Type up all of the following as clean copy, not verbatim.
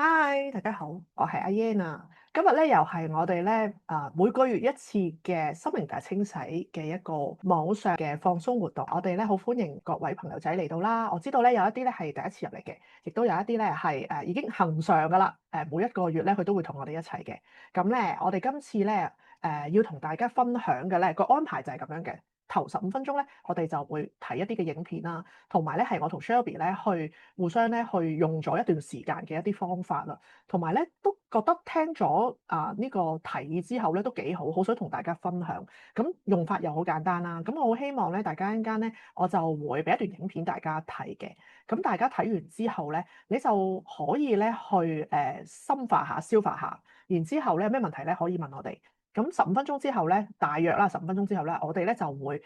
嗨，大家好，我係阿 Yan 啊。今日咧又係我哋咧每個月一次嘅心靈大清洗嘅一個網上嘅放鬆活動。我哋咧好歡迎各位朋友仔嚟到啦。我知道咧有一啲咧係第一次入嚟嘅，亦都有一啲咧係已經恒常噶啦。每一個月咧佢都會同我哋一齊嘅。咁咧我哋今次咧要同大家分享嘅咧個安排就係咁樣嘅。頭15分鐘咧，我哋就會睇一啲嘅影片啦，同埋咧係我同 Shelby 咧去互相咧去用咗一段時間嘅一啲方法啦，同埋咧都覺得聽咗呢個提議之後咧都幾好，好想同大家分享。咁用法又好簡單啦，咁我好希望咧大家一陣間咧我就會俾一段影片大家睇嘅。咁大家睇完之後咧，你就可以咧去深化下、消化下，然之後咧有咩問題咧可以問我哋。咁15分鐘之後咧，大約啦15分鐘之後咧，我哋咧就會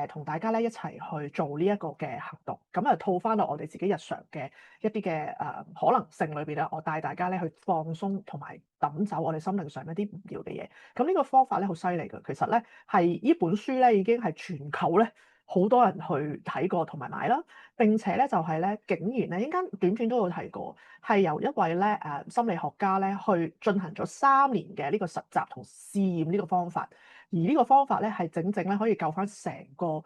同大家咧一齊去做呢一個嘅行動，咁啊套翻落我哋自己日常嘅一啲嘅可能性裏邊咧，我帶大家咧去放鬆同埋抌走我哋心靈上一啲唔要嘅嘢。咁呢個方法咧好犀利嘅，其實咧係呢本書咧已經係全球咧好多人去睇過同埋買啦。並且咧就係咧，竟然咧，應間短片都有提過，係由一位咧心理學家咧去進行咗3年嘅呢個實習同試驗呢個方法，而呢個方法咧係整整咧可以救翻成個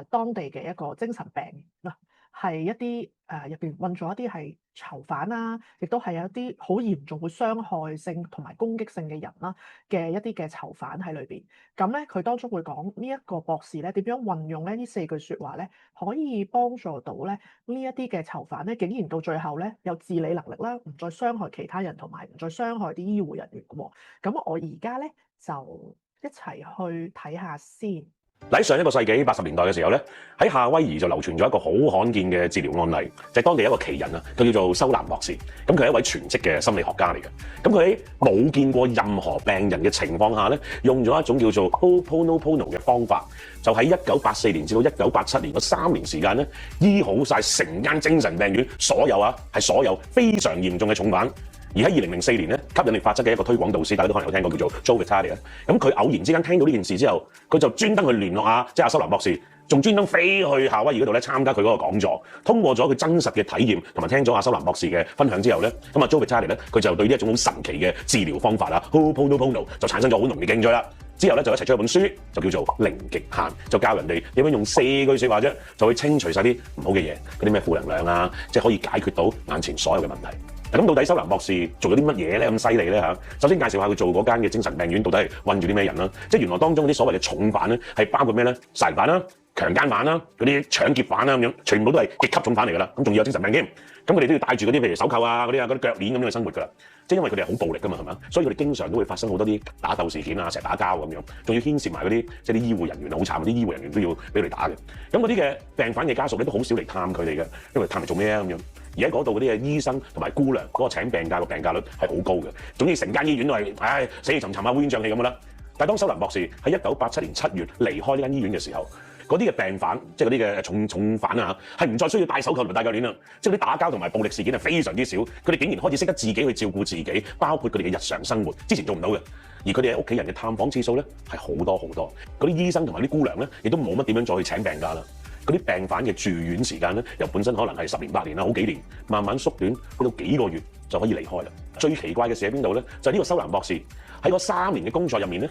當地嘅一個精神病嗱，係一啲入邊困咗一啲係囚犯啦，亦都係有一啲好嚴重會傷害性同埋攻擊性嘅人啦嘅一啲嘅囚犯喺裏邊。咁咧佢當中會講呢一個博士咧點樣運用咧呢4句説話咧，可以幫助到咧呢一啲嘅囚犯咧，竟然到最後咧有自理能力啦，唔再傷害其他人，同埋唔再傷害啲醫護人員嘅喎。咁我而家咧就一齊去睇下先。喺上一個世紀80年代嘅時候咧，喺夏威夷就流傳咗一個好罕見嘅治療案例，就係當地一個奇人啊，佢叫做修蘭博士。咁佢係一位全職嘅心理學家嚟嘅。咁佢喺冇見過任何病人嘅情況下咧，用咗一種叫做 Ho'oponopono 嘅方法，就喺1984年至到1987年嗰3年時間咧，醫好晒成間精神病院所有非常嚴重嘅重犯。而喺2004年咧，吸引力法則嘅一個推廣導師，大家都可能有聽過，叫做 Joe Vitale。咁佢偶然之間聽到呢件事之後，佢就專登去聯絡阿修蘭博士，仲專登飛去夏威夷嗰度咧參加佢嗰個講座。通過咗佢真實嘅體驗，同埋聽咗阿修蘭博士嘅分享之後咧，咁Joe Vitale咧，佢就對呢一種好神奇嘅治療方法Ho'oponopono 就產生咗好濃嘅興趣啦。之後咧就一齊出一本書，就叫做《零極限》，就教人哋點樣用4句説話啫，就會清除晒啲唔好嘅嘢，嗰啲咩負能量啊，即係可以解決到眼前所有嘅問題。咁到底修蘭博士做咗啲乜嘢咧？咁犀利咧嚇！首先介紹下佢做嗰間嘅精神病院到底係困住啲咩人啦。即係原來當中嗰啲所謂嘅重犯咧，係包括咩咧？殺人犯啦、強姦犯啦、嗰啲搶劫犯啦咁樣，全部都係極級重犯嚟㗎啦。咁仲要有精神病添。咁佢哋都要戴住嗰啲譬如手扣啊、嗰啲腳鏈咁樣去生活㗎啦。即係因為佢哋係好暴力㗎嘛，係咪啊？所以佢哋經常都會發生好多啲打鬥事件啊，成日打交咁樣，仲要牽涉埋嗰啲即係啲醫護人員好慘，啲醫護人員都要俾佢哋打嘅。咁嗰啲嘅病犯嘅家屬咧都好少嚟探佢哋嘅，因為探嚟做咩啊咁樣？而喺嗰度嗰啲嘅醫生同埋姑娘嗰個請病假個病假率係好高嘅，總之成間醫院都係死氣沉沉啊、烏煙瘴氣咁嘅啦。但係當修蘭博士喺1987年7月離開呢間醫院嘅時候，嗰啲嘅病犯即係嗰啲嘅重犯啊，係唔再需要戴手銬同埋戴腳鏈啦。即係啲打交同埋暴力事件係非常之少，佢哋竟然開始識得自己去照顧自己，包括佢哋嘅日常生活，之前做唔到嘅。而佢哋喺屋企人嘅探訪次數咧係好多好多，嗰啲醫生同埋啲姑娘咧亦都冇乜點樣再去請病假啦。嗰啲病犯嘅住院時間咧，由本身可能係10年8年啦，好幾年，慢慢縮短，去到幾個月就可以離開啦。最奇怪嘅事喺邊度咧？就係呢個修蘭博士喺嗰3年嘅工作入面咧，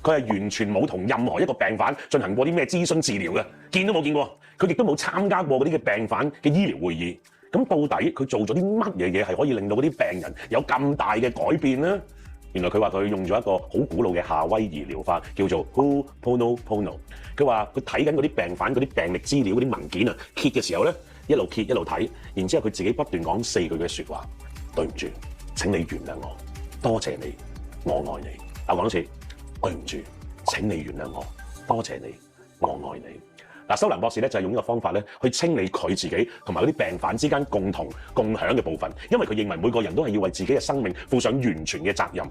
佢係完全冇同任何一個病犯進行過啲咩諮詢治療嘅，見都冇見過。佢亦都冇參加過嗰啲嘅病犯嘅醫療會議。咁到底佢做咗啲乜嘢嘢係可以令到嗰啲病人有咁大嘅改變咧？原來佢話佢用咗一個好古老嘅夏威夷療法，叫做 Ho'oponopono。佢話佢睇緊嗰啲病犯嗰啲病歷資料嗰啲文件啊，揭嘅時候咧，一路揭一路睇，然之後佢自己不斷講4句嘅説話：對唔住，請你原諒我，多謝你，我愛你。我講多次，對唔住，請你原諒我，多謝你，我愛你。修蘭博士咧就係用呢個方法咧去清理佢自己同埋嗰啲病犯之間共享嘅部分，因為佢認為每個人都係要為自己嘅生命負上完全嘅責任，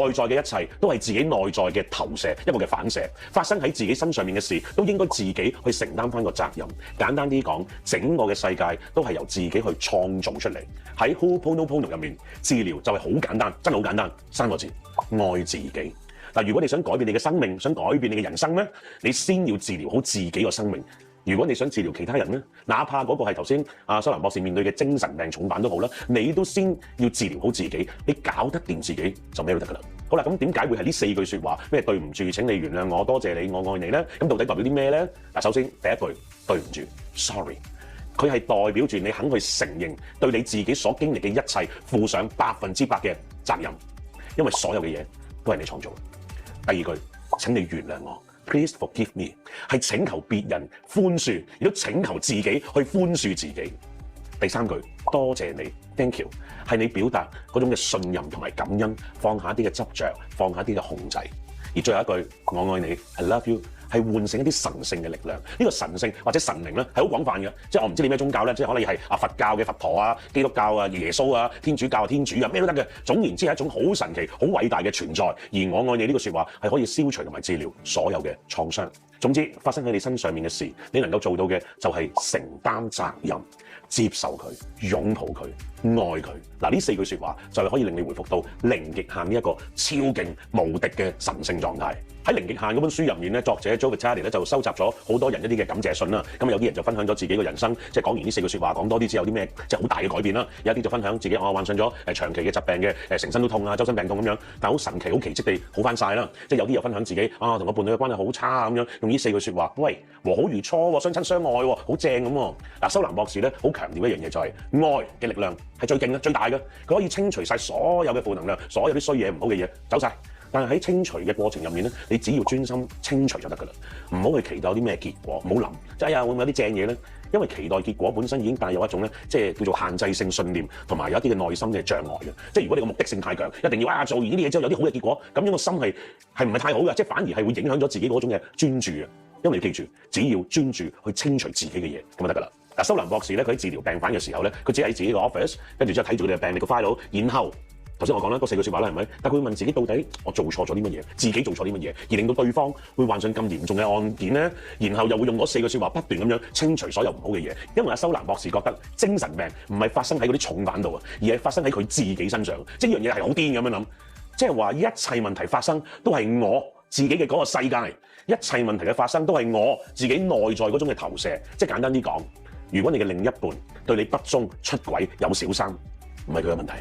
外在嘅一切都係自己內在嘅投射，一個嘅反射，發生喺自己身上面嘅事都應該自己去承擔翻個責任。簡單啲講，整個嘅世界都係由自己去創造出嚟。喺 Ho'oponopono 入面，治療就係好簡單，真係好簡單，3個字：愛自己。嗱，如果你想改變你嘅生命，想改變你嘅人生咧，你先要治療好自己個生命。如果你想治療其他人咧，哪怕嗰個係頭先阿修蘭博士面對嘅精神病重版都好啦，你都先要治療好自己，你搞得掂自己就咩都得㗎啦。好啦，咁點解會係呢4句説話？咩對唔住，請你原諒我，多謝你，我愛你咧？咁到底代表啲咩咧？嗱，首先第一句對唔住 ，sorry， 佢係代表住你肯去承認對你自己所經歷嘅一切負上100%嘅責任，因為所有嘅嘢都係你創造。第二句，請你原諒我。Please forgive me， 係請求別人寬恕，亦都請求自己去寬恕自己。第三句，多謝你 ，Thank you， 係你表達嗰種嘅信任同埋感恩，放下一啲嘅執着，放下一啲嘅控制。而最後一句，我愛你 ，I love you， 係喚醒一啲神聖嘅力量。呢個神聖或者神靈咧係好廣泛嘅，即係我唔知你咩宗教咧，即係可能係佛教嘅佛陀啊、基督教啊、耶穌啊、天主教啊、天主啊，咩都得嘅。總言之係一種好神奇、好偉大嘅存在。而我愛你呢個説話係可以消除同埋治療所有嘅創傷。總之發生喺你身上面嘅事，你能夠做到嘅就係承擔責任。接受佢，擁抱佢，愛佢。嗱，呢4句説話就係可以令你回復到零極限呢一個超勁無敵嘅神聖狀態。喺零極限嗰本書入面咧，作者 Joe Vitale 咧就收集咗好多人一啲嘅感謝信啦。咁有啲人就分享咗自己嘅人生，即係講完呢4句説話，講多啲之後有啲咩即係好大嘅改變啦。有啲就分享自己患上咗長期嘅疾病嘅成身都痛啊，周身病痛咁樣，但係好神奇、好奇蹟地好翻晒啦。即係有啲又分享自己同個伴侶嘅關係好差咁樣，用呢4句説話，喂，和好如初喎，相親相愛喎，好正咁喎。嗱，修蘭博士咧好強調一樣嘢就係愛嘅力量係最勁嘅、最大嘅，佢可以清除晒所有嘅負能量，所有啲衰嘢、唔好嘅嘢走晒。但係喺清除嘅過程入面咧，你只要專心清除就得㗎啦，唔好去期待有啲咩結果，唔好諗，即係會唔會有啲正嘢咧？因為期待結果本身已經帶有一種咧，即係叫做限制性信念，同埋有一啲嘅內心嘅障礙嘅。即係如果你個目的性太強，一定要做完呢啲嘢之後有啲好嘅結果，咁樣個心係唔係太好嘅？即係反而係會影響咗自己嗰種嘅專注嘅。因為你記住，只要專注去清除自己嘅嘢，咁就得㗎啦。嗱，修蘭博士咧，佢喺治療病患嘅時候咧，佢只喺自己個 office， 跟住之後睇住佢哋嘅病歷個 file， 然後頭先我講啦，嗰4句説話啦，係咪？但佢會問自己到底我做錯咗啲乜嘢，自己做錯啲乜嘢，而令到對方會患上咁嚴重嘅案件咧，然後又會用嗰4句説話不斷咁樣清除所有唔好嘅嘢。因為阿修蘭博士覺得精神病唔係發生喺嗰啲重犯度啊，而係發生喺佢自己身上。即係呢樣嘢係好癲咁樣諗，即係話一切問題發生都係我自己嘅嗰個世界，一切問題嘅發生都係我自己內在嗰種嘅投射。即係簡單啲講，如果你嘅另一半對你不忠、出軌、有小三，唔係佢嘅問題，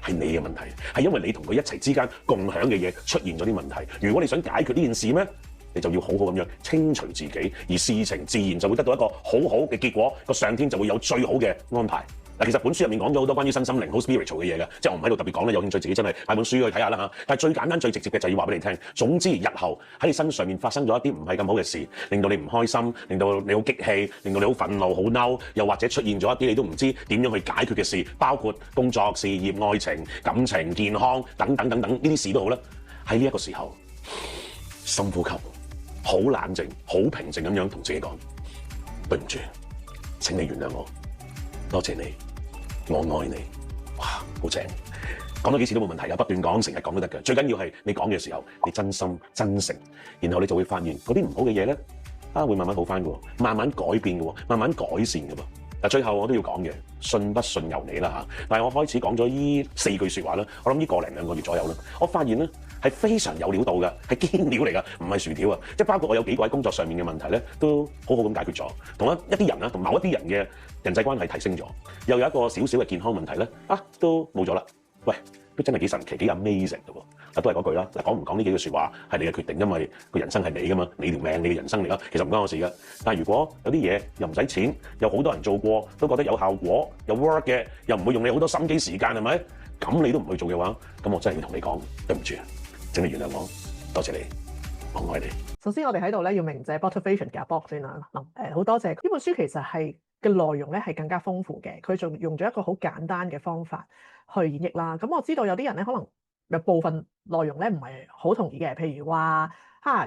係你嘅問題，係因為你同佢一齊之間共享嘅嘢出現咗啲問題。如果你想解決呢件事咩，你就要好好咁樣清除自己，而事情自然就會得到一個好好嘅結果，個上天就會有最好嘅安排。嗱，其實本書入面講咗好多關於身心靈好 spiritual 嘅嘢嘅，即係我唔喺度特別講咧，有興趣自己真係買本書去睇下啦嚇。但係最簡單最直接嘅就要話俾你聽，總之日後喺你身上面發生咗一啲唔係咁好嘅事，令到你唔開心，令到你好激氣，令到你好憤怒、好嬲，又或者出現咗一啲你都唔知點樣去解決嘅事，包括工作、事業、愛情、感情、健康等等等等呢啲事都好啦。喺呢一個時候，深呼吸，好冷靜、好平靜咁樣同自己講：對唔住，請你原諒我，多謝你。我愛你，哇，好正！講多幾次都冇問題啊，不斷講，成日講都得嘅。最緊要係你講嘅時候，你真心真誠，然後你就會發現嗰啲唔好嘅嘢咧，會慢慢好翻嘅，慢慢改變嘅，慢慢改善嘅噃。嗱，最後我都要講嘅，信不信由你啦嚇。但係我開始講咗呢4句説話啦，我諗呢個零2個月左右啦，我發現咧係非常有料到嘅，係堅料嚟㗎，唔係薯條啊！即係包括我有幾個喺工作上面嘅問題咧，都好好咁解決咗，同一啲人啦，同某一啲人嘅人際關係提升咗，又有一個少少嘅健康問題咧，都冇咗啦。喂，都真係幾神奇，幾 amazing 嘅喎。都係嗰句啦，講唔講呢幾句説話係你嘅決定，因為個人生係你㗎嘛，你條命你嘅人生嚟啦，其實唔關我事㗎。但係如果有啲嘢又唔使錢，有好多人做過都覺得有效果，有 work 嘅，又唔會用你好多心機時間，係咪？咁你都唔去做嘅話，咁我真係要同你講對唔住，請你原諒我，多謝你，我愛你。首先我哋喺度咧要鳴謝 Motivation 嘅 Bob 先啦。好多謝呢本書，其實係嘅內容咧係更加豐富嘅，佢仲用咗一個好簡單嘅方法去演繹啦。咁我知道有啲人咧可能有部分內容咧唔係好同意嘅，譬如話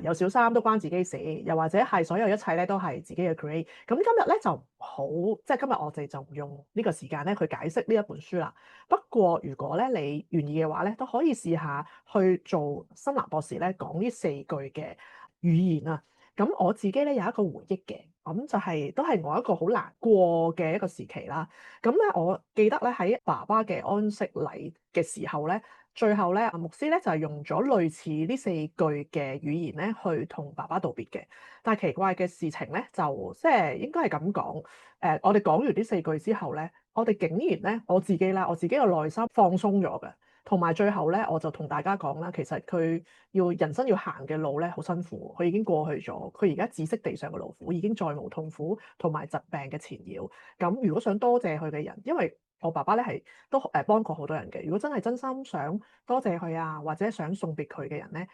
有小三都關自己事，又或者係所有一切咧都係自己嘅 create。咁今日咧就好，即係今日我哋就唔用呢個時間咧去解釋呢一本書啦。不過如果咧你願意嘅話咧，都可以試下去做森南博士咧講呢4句嘅語言啊。咁我自己咧有一個回憶嘅，咁就係都係我一個好難過嘅一個時期啦。咁咧我記得咧喺爸爸嘅安息禮嘅時候咧，最後咧阿牧師咧就係用咗類似呢四句嘅語言咧去同爸爸道別嘅。但係奇怪嘅事情咧就即係應該係咁講，我哋講完呢四句之後咧，我哋竟然咧我自己嘅內心放鬆咗嘅。同埋最後咧，我就同大家講啦，其實佢人生要行嘅路咧好辛苦，佢已經過去咗，佢而家只識地上嘅勞苦，已經再無痛苦同埋疾病嘅纏繞。咁如果想多謝佢嘅人，因為我爸爸咧係都幫過好多人嘅。如果真係真心想多謝佢啊，或者想送別佢嘅人咧，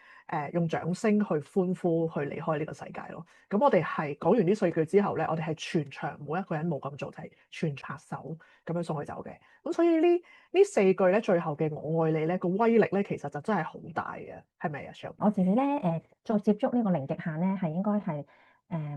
用掌聲去歡呼去離開呢個世界咯。咁我哋係講完呢四句之後咧，我哋係全場冇一個人冇咁做，就係全場拍手咁樣送佢走嘅。咁所以呢四句咧，最後嘅我愛你咧個威力咧，其實就真係好大嘅，係咪啊 Shel？我自己咧再接觸呢個零極限咧，係應該係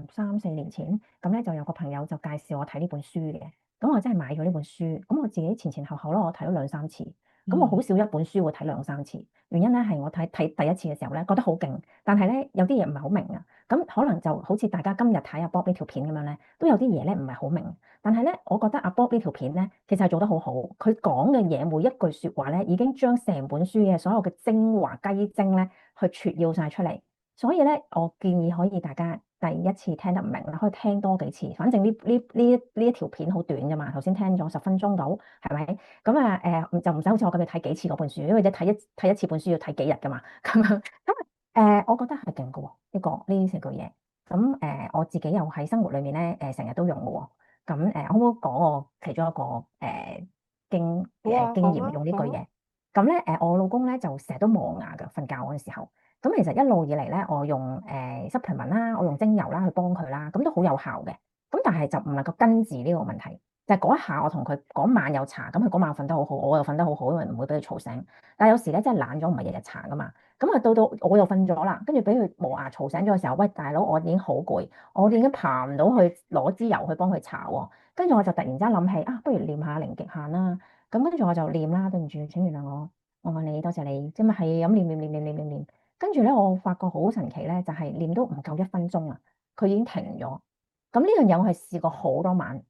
3、4年前，咁咧就有個朋友就介紹我睇呢本書嘅，咁我真係買咗呢本書，咁我自己前前後後咧我睇咗2、3次，咁我好少一本書會睇2、3次，原因咧係我睇第一次嘅時候咧覺得好勁，但係咧有啲嘢唔係好明啊，咁可能就好似大家今日睇阿 Bob 呢條片咁樣咧，都有啲嘢咧唔係好明，但係咧我覺得阿 Bob 呢條片咧其實係做得好好，佢講嘅嘢每一句説話咧已經將成本書嘅所有嘅精華雞精咧去撮要晒出嚟，所以咧我建議可以大家第一次聽得唔明啦，可以聽多幾次，反正呢一條片好短啫嘛，頭先聽咗10分鐘到，係咪？咁啊就唔使好似我咁樣睇幾次嗰本書，因為睇一次本書要睇幾日噶嘛，咁樣咁我覺得係勁嘅喎，呢四句嘢。咁我自己又喺生活裏面咧成日都用嘅喎。咁可唔可以講我其中一個經驗用呢句嘢？咁咧我老公咧就成日都磨牙嘅，瞓覺嗰陣時候。咁其實一路以嚟咧，我用supplement 啦，我用精油啦去幫佢啦，咁都好有效嘅。咁但係就唔能夠根治呢個問題。就係嗰一下，我同佢嗰晚有搽，咁佢嗰晚瞓得好好，我又瞓得好好，因為唔會俾佢嘈醒。但係有時咧真係懶咗，唔係日日搽噶嘛。咁啊到我又瞓咗啦，跟住俾佢磨牙嘈醒咗嘅時候，喂大佬，我已經好攰，我已經爬唔到去攞支油去幫佢搽喎。跟住我就突然之間諗起啊，不如念下零極限啦。咁跟住我就念啦，對唔住，請原諒我愛你，多謝你，即係係咁念。跟住咧，我發覺好神奇咧，就係念都唔夠1分鐘啊，佢已經停咗。咁呢樣嘢我係試過好多晚，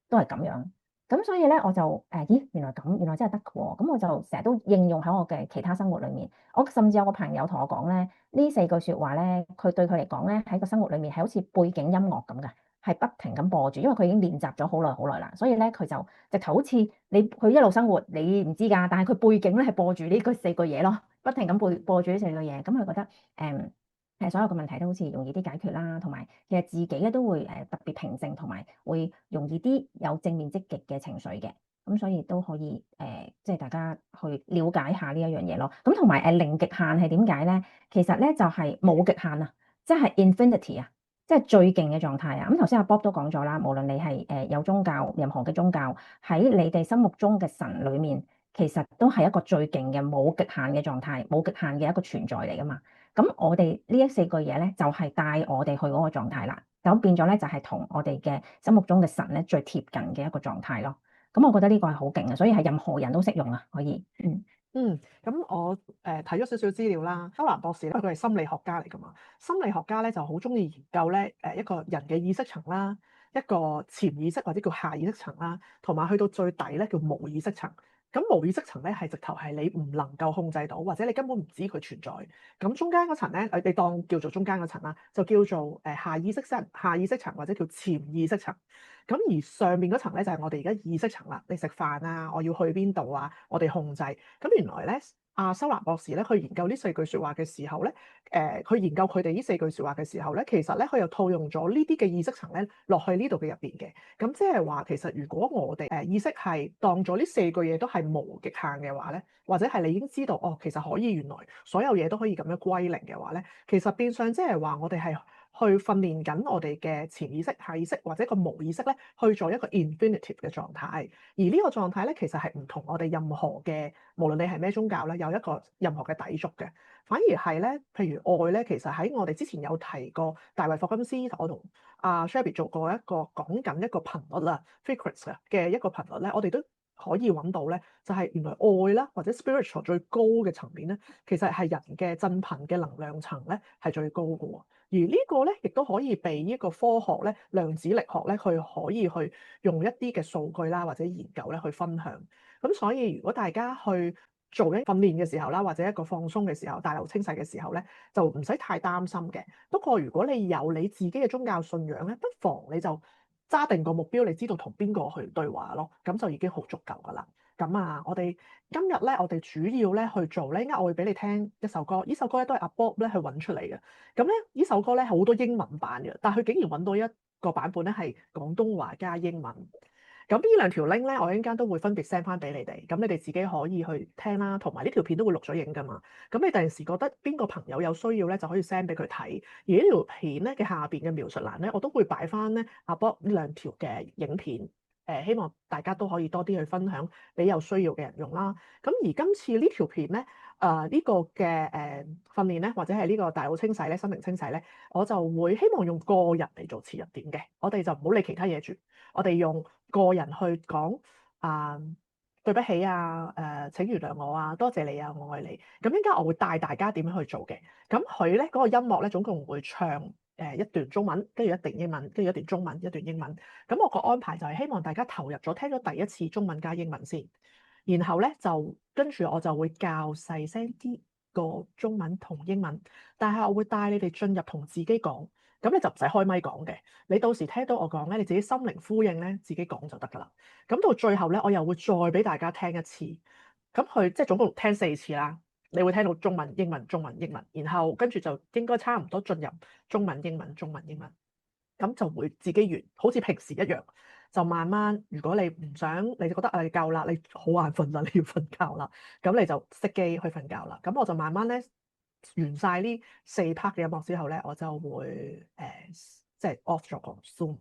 都係咁樣。咁所以咧，我就咦，原來咁，原來真係得嘅喎。咁我就成日都應用喺我嘅其他生活裏面。我甚至有個朋友同我講咧，呢4句説話咧，佢對佢嚟講咧，喺個生活裏面係好似背景音樂咁嘅，係不停咁播住，因為佢已經練習咗好耐啦。所以咧，佢就直頭好似佢一路生活，你唔知㗎，但係佢背景咧係播住呢句4句嘢咯。不停咁播住呢4句嘢，咁佢覺得所有嘅問題都好似容易啲解決啦，同埋其實自己咧都會特別平靜，同埋會容易啲有正面積極嘅情緒嘅，咁所以都可以即係大家去了解下呢一樣嘢咯。咁同埋零極限係點解咧？其實咧就係冇極限啊，即係 infinity 啊，即係最勁嘅狀態啊。咁頭先阿 Bob 都講咗啦，無論你係有宗教，任何嘅宗教喺你哋心目中嘅神裏面，其實都係一個最勁嘅冇極限嘅狀態，冇極限嘅一個存在嚟噶嘛。咁我哋呢4句嘢咧，就係帶我哋去嗰個狀態啦。咁變咗咧，就係同我哋嘅心目中嘅神咧最貼近嘅一個狀態咯。咁我覺得呢個係好勁嘅，所以係任何人都適用啊，可以。咁我睇咗少少資料啦。修蘭博士咧，佢係心理學家嚟噶嘛。心理學家咧就好中意研究咧一個人嘅意識層啦，一個潛意識或者叫下意識層啦，同埋去到最底咧叫無意識層。咁無意識層咧係直頭係你唔能夠控制到，或者你根本唔知佢存在。咁中間嗰層咧，你當叫做中間嗰層啦，就叫做下意識層或者叫潛意識層。咁而上面嗰層咧就係我哋而家意識層啦。你食飯啊，我要去邊度啊，我哋控制。咁原來咧，阿修蘭博士咧去研究呢4句説話嘅時候咧，去研究佢哋呢4句説話嘅時候咧，其實咧佢又套用咗呢啲嘅意識層咧落去呢度嘅入邊嘅。咁即係話，其實如果我哋意識係當咗呢4句嘢都係無極限嘅話咧，或者係你已經知道其實可以原來所有嘢都可以咁樣歸零嘅話咧，其實變相即係話我哋係去訓練緊我哋嘅潛意識、下意識或者個無意識咧，去做一個 infinitive 嘅狀態。而呢個狀態咧，其實係唔同我哋任何嘅，無論你係咩宗教咧，有一個任何嘅抵觸嘅。反而係咧，譬如愛咧，其實喺我哋之前有提過，大衛霍金斯，我同阿 Shelby 做過一個講緊一個頻率啦 frequency 嘅一個頻率咧，我哋都可以揾到咧，就係原來愛啦或者 spiritual 最高嘅層面咧，其實係人嘅振頻嘅能量層咧係最高嘅喎。而呢個咧亦都可以被呢個科學咧量子力學咧去可以去用一啲嘅數據啦或者研究咧去分享。咁所以如果大家去做緊訓練嘅時候啦，或者一個放鬆嘅時候、大腦清洗嘅時候咧，就唔使太擔心嘅。不過如果你有你自己嘅宗教信仰咧，不妨你就揸定個目標，你知道同邊個去對話咯，咁就已經好足夠噶啦。咁啊，我哋今日咧，我哋主要咧去做咧，應該我會俾你聽一首歌，呢首歌咧都係阿 Bob 咧去揾出嚟嘅。咁咧，呢首歌咧好多英文版嘅，但係佢竟然揾到一個版本咧係廣東話加英文。咁呢兩條 link 咧，我一陣間都會分別 send 翻俾你哋，咁你哋自己可以去聽啦，同埋呢條片都會錄咗影噶嘛。咁你第陣時覺得邊個朋友有需要咧，就可以 send 俾佢睇。而呢條片咧嘅下邊嘅描述欄咧，我都會擺翻咧阿 Bob 呢兩條嘅影片。希望大家都可以多啲去分享俾有需要嘅人用啦。咁而今次呢條片咧，呢個嘅訓練咧，或者係呢個大腦清洗咧、心靈清洗咧，我就會希望用個人嚟做切入點嘅。我哋就唔好理其他嘢住，我哋用個人去講對不起啊，請原諒我啊，多謝你啊，我愛你。咁應該我會帶大家點樣去做嘅。咁佢咧嗰個音樂咧總共會唱一段中文，跟住一段英文，跟住一段中文，一段英文。咁我個安排就係希望大家投入咗聽咗第一次中文加英文先，然後咧就跟住我就會較細聲啲個中文同英文，但係我會帶你哋進入同自己講，咁你就唔使開咪講嘅。你到時聽到我講咧，你自己心靈呼應咧，自己講就得㗎啦。咁到最後咧，我又會再俾大家聽一次，咁佢即係總共聽4次啦。你會聽到中文、英文、中文、英文，然後跟住就應該差唔多進入中文、英文、中文、英文，咁就會自己完，好似平時一樣，就慢慢。如果你唔想，你覺得你夠啦，你好眼瞓啦，你要瞓覺啦，咁你就熄機去瞓覺啦。咁我就慢慢咧完晒呢4 part 嘅音樂之後咧，我就會即係 off 咗個 Zoom。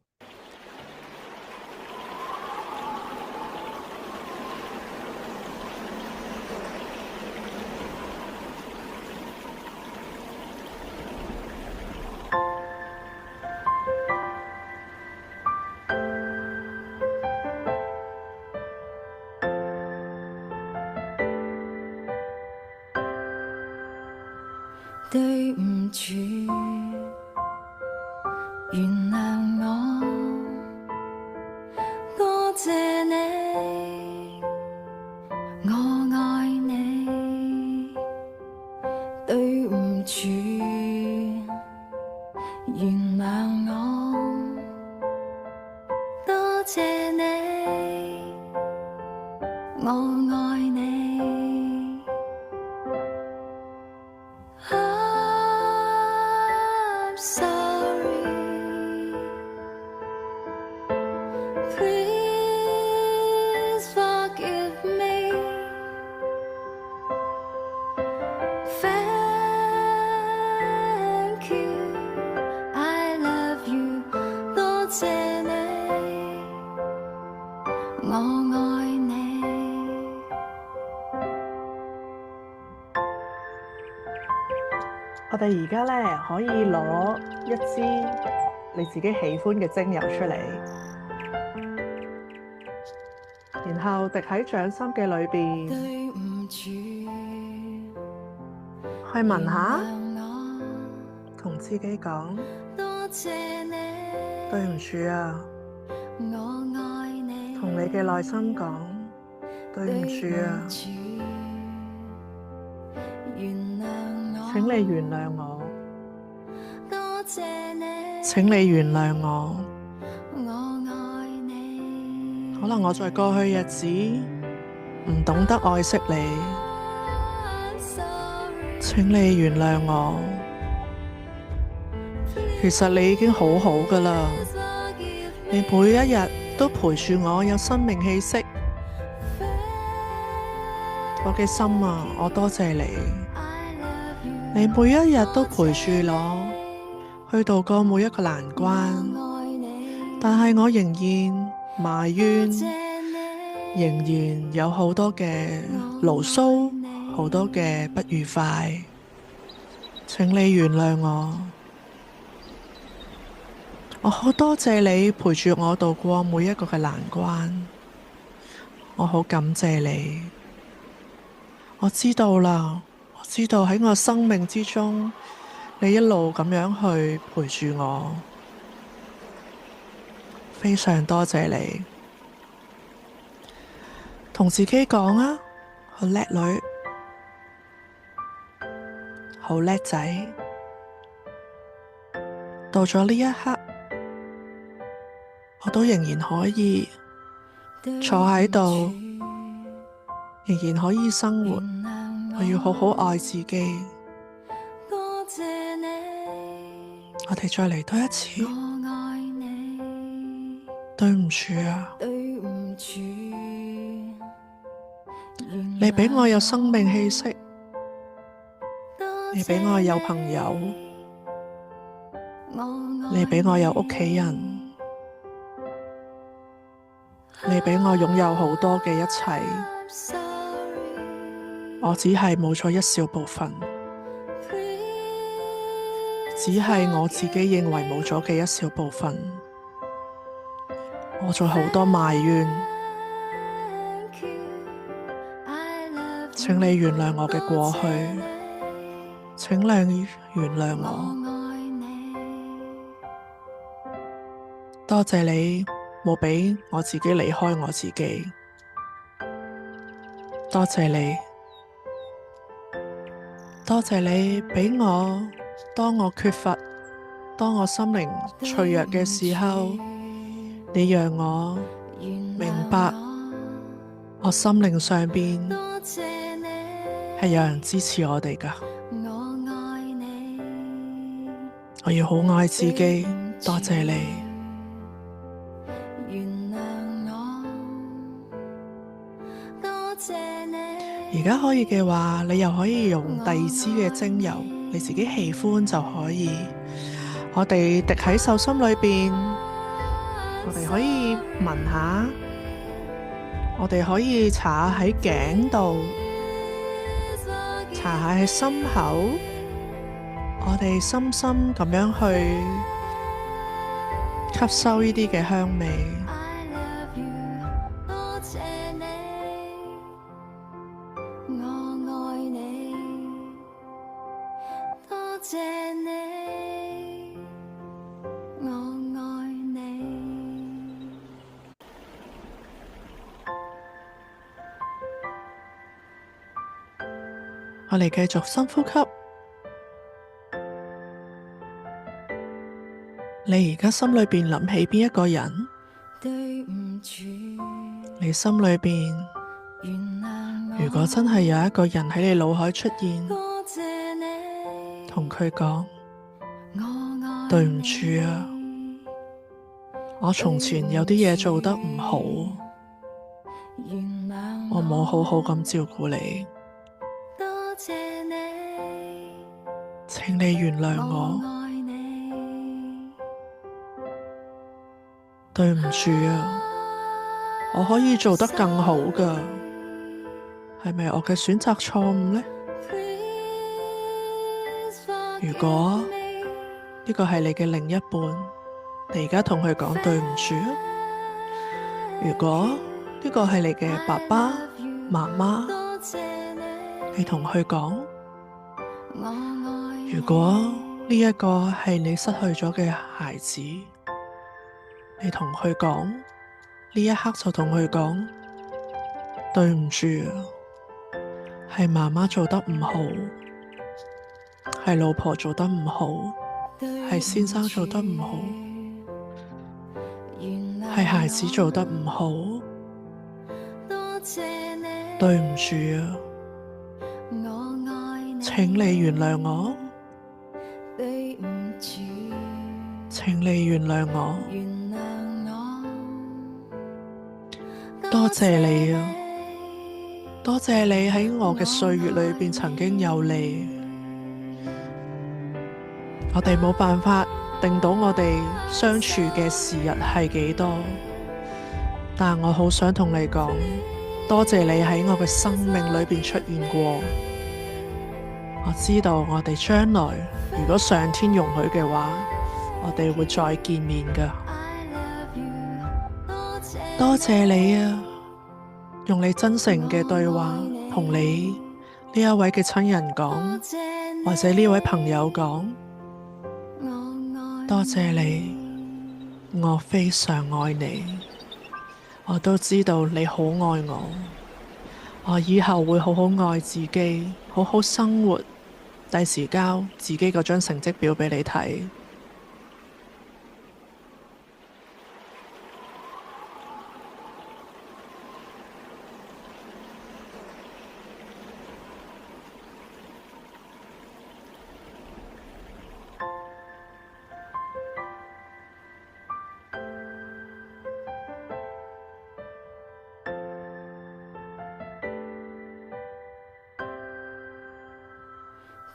對唔住，原諒我，多謝你，我愛你。對唔住，原諒我，多謝你，我愛你。我哋而家咧可以攞一支你自己喜歡嘅精油出嚟，然後滴喺掌心嘅裏邊，去聞下，同自己講：對唔住啊，同你嘅內心講：對唔住啊，請你原諒我，請你原諒我。可能我在過去日子唔懂得愛惜你，請你原諒我。其實你已經好好㗎喇，你每一日都陪住我有生命氣息，我嘅心啊，我多謝你。你每一日都陪住我去度過每一個難關，但係我仍然埋怨，仍然有好多嘅牢騷，好多嘅不愉快，請你原諒我。我好多謝你陪住我度過每一個嘅難關，我好感謝你。我知道啦，我知道喺我生命之中，你一路咁樣去陪住我，非常多謝你。同自己講啊，好叻女，好叻仔。到咗呢一刻，我都仍然可以坐喺度，仍然可以生活。我要好好愛自己。多謝你，我哋再嚟多一次。我愛你，對唔住啊，對唔住，你俾我有生命氣息，多你俾我有朋友，謝你俾我有屋企人，你俾我擁有好多嘅一切。我只係冇咗一小部分，只係我自己認為冇咗嘅一小部分。我仲好多埋怨，請你原諒我嘅過去，請你原諒我。多謝你冇俾我自己離開我自己，多謝你，多謝你俾我，當我缺乏，當我心靈脆弱嘅時候，你讓我明白，我心靈上邊係有人支持我哋㗎。我要好愛自己，多謝你。而家可以嘅話，你又可以用第二支嘅精油，你自己喜歡就可以。我哋滴喺手心裏邊，我哋可以聞下，我哋可以搽下喺頸度，搽下喺心口，我哋深深咁樣去吸收呢啲嘅香味。我哋繼續深呼吸。你而家心裏邊諗起邊一個人？你心裏邊如果真係有一個人喺你腦海出現，同佢講對唔住啊，我從前有啲嘢做得唔好，我冇好好咁照顧你，請你原諒我，對唔住啊，我可以做得更好㗎，係咪我嘅選擇錯誤呢？如果呢個係你嘅另一半，你而家同佢講對唔住啊。如果呢個係你嘅爸爸媽媽，你同佢講。如果呢一個係你失去咗嘅孩子，你同佢講，呢一刻就同佢講，對唔住啊，係媽媽做得唔好，係老婆做得唔好，係先生做得唔好，係孩子做得唔好，對唔住啊，請你原諒我，請你原諒我，多謝你啊，多謝你喺我嘅歲月裏邊曾經有你。我哋冇辦法定到我哋相處嘅時日係幾多，但我好想同你講，多謝你喺我嘅生命裏邊出現過。我知道我哋將來如果上天容許嘅話，我哋會再見面㗎。多謝你啊，用你真誠嘅對話同你呢一位嘅親人講，或者呢位朋友講，多謝你，我非常愛你，我都知道你好愛我，我以後會好好愛自己，好好生活，第時交自己嗰張成績表俾你睇。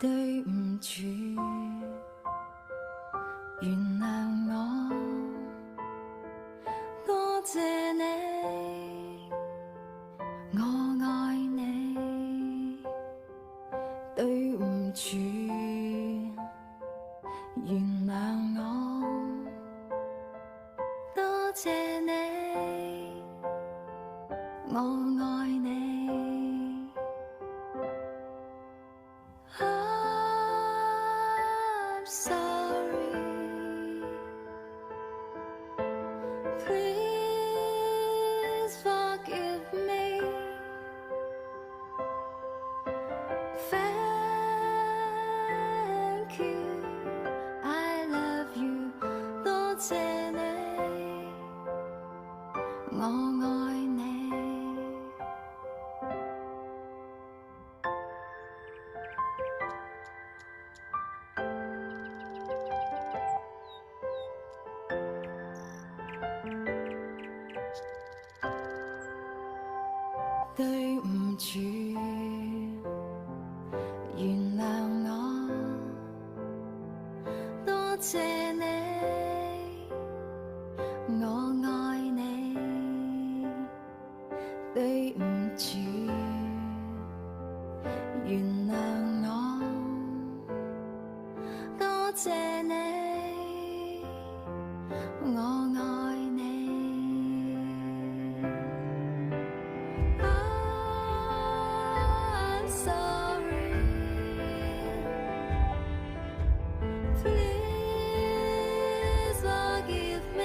對唔住，原諒我，多謝你，我愛你。對唔住，原諒我，多謝你，我愛你。I'm sorry. Please forgive me. Thank you. I love you. 多謝你，我愛你。對唔住，原諒我，多謝你，我愛你。對唔住，原諒我，多謝你，我愛你。I'm sorry. Please forgive me.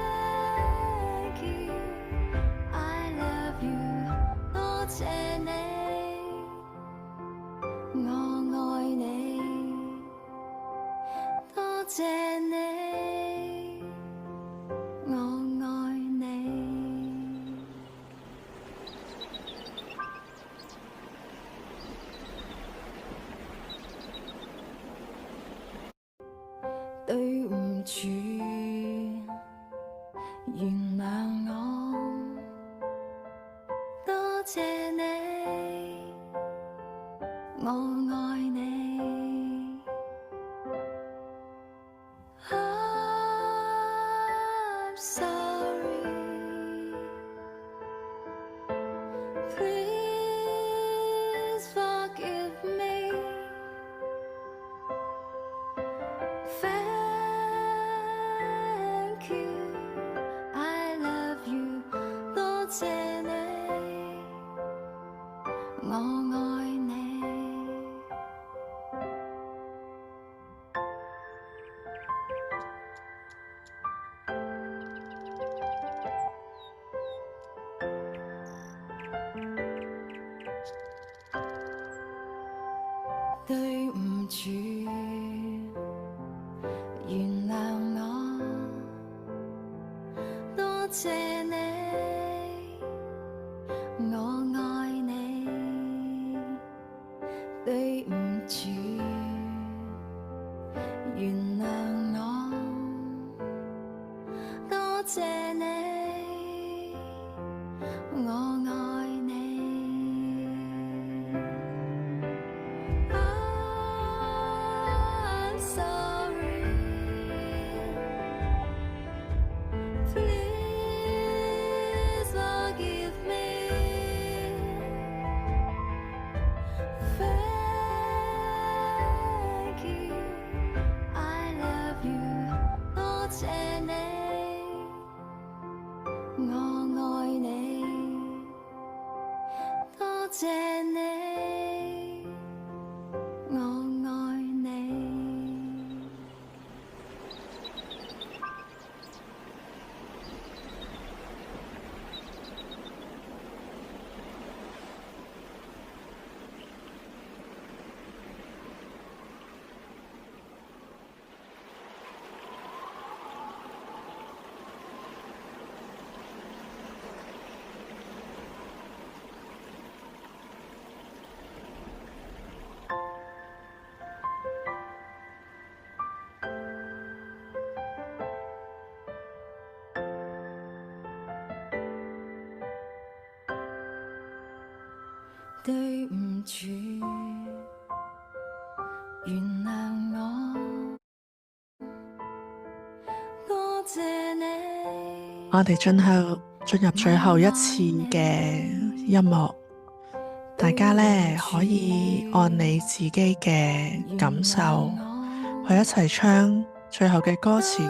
Thank you. I love you. 多謝你，我愛你。多謝你，我愛你。對唔住，原諒我，多謝你，我愛你。I'm sorry. Please forgive me. Thank you. I love you. 多謝你，我愛你。對唔住，原諒我，多謝你，我愛你。對唔住，原諒我，多謝你，我愛你。I'm sorry. Please forgive me. 對唔住，原諒我，多謝你。我哋進入最後一次嘅音樂，大家咧可以按你自己嘅感受去一齊唱最後嘅歌詞。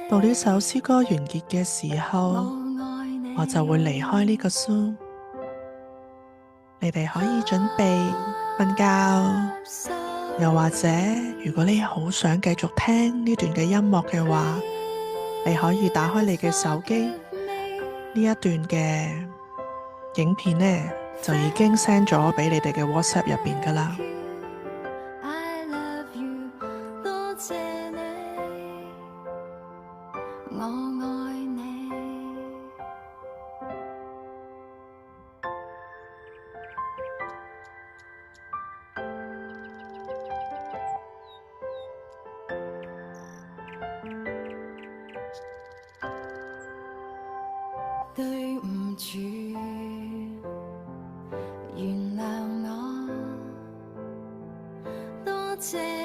到呢首詩歌完結嘅時候，我就會離開呢個 Zoom。你哋可以準備瞓覺，又或者如果你好想繼續聽呢段嘅音樂嘅話，你可以打開你嘅手機，呢一段嘅影片呢，就已經 send 咗俾你哋嘅 WhatsApp 入邊㗎喇。I love you，多謝你，我愛你。對唔住，原諒我，多謝